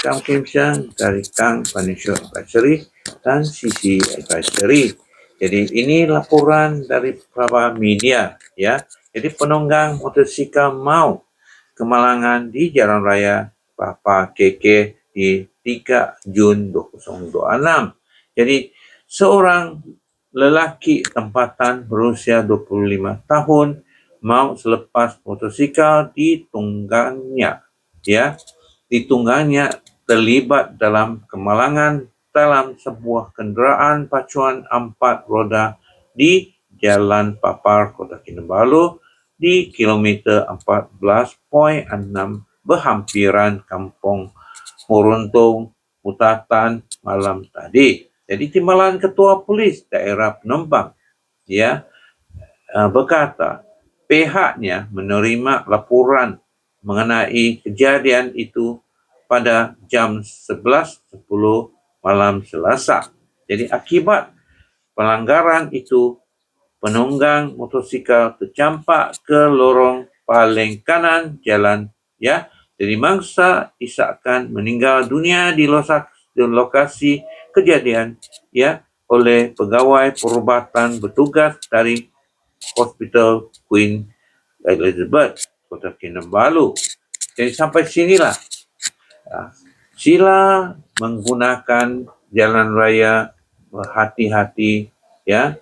Kang Kim Siang dari Kang Financial Advisory dan CC Advisory. Jadi ini laporan dari beberapa media ya. Jadi penunggang motosikal mau kemalangan di Jalan Raya Papa KK di 3 Jun 2026. Jadi seorang lelaki tempatan berusia 25 tahun mau selepas motosikal ditunggannya ya. Ditunggannya terlibat dalam kemalangan dalam sebuah kenderaan pacuan 4 roda di Jalan Papar, Kota Kinabalu di kilometer 14.6 berhampiran Kampung Muruntung, Mutatan malam tadi. Jadi Timbalan Ketua Polis Daerah Penumpang ya berkata pihaknya menerima laporan mengenai kejadian itu pada jam 11.10 malam Selasa. Jadi akibat pelanggaran itu, penunggang motosikal tercampak ke lorong paling kanan jalan ya. Jadi mangsa isakan meninggal dunia di lokasi kejadian ya oleh pegawai perubatan bertugas dari Hospital Queen Elizabeth, Kota Kinabalu. Jadi sampai sinilah sila menggunakan jalan raya berhati-hati ya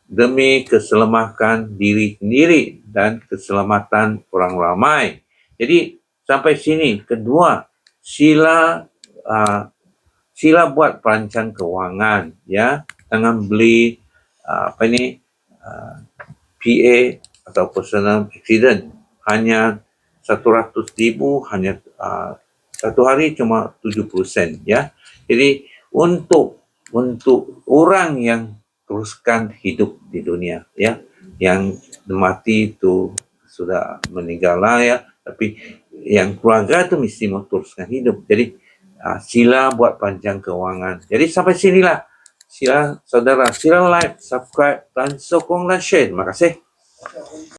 demi keselamatan diri sendiri dan keselamatan orang ramai. Jadi sampai sini kedua sila buat perancang kewangan ya, jangan beli PA atau personal accident hanya 100,000 hanya satu hari cuma 70 sen ya. Jadi untuk orang yang teruskan hidup di dunia ya, yang mati itu sudah meninggal lah ya, tapi yang keluarga itu mesti mau teruskan hidup. Jadi sila buat panjang keuangan. Jadi sampai sinilah sila saudara, sila like, subscribe dan sokong dan share. Terima kasih.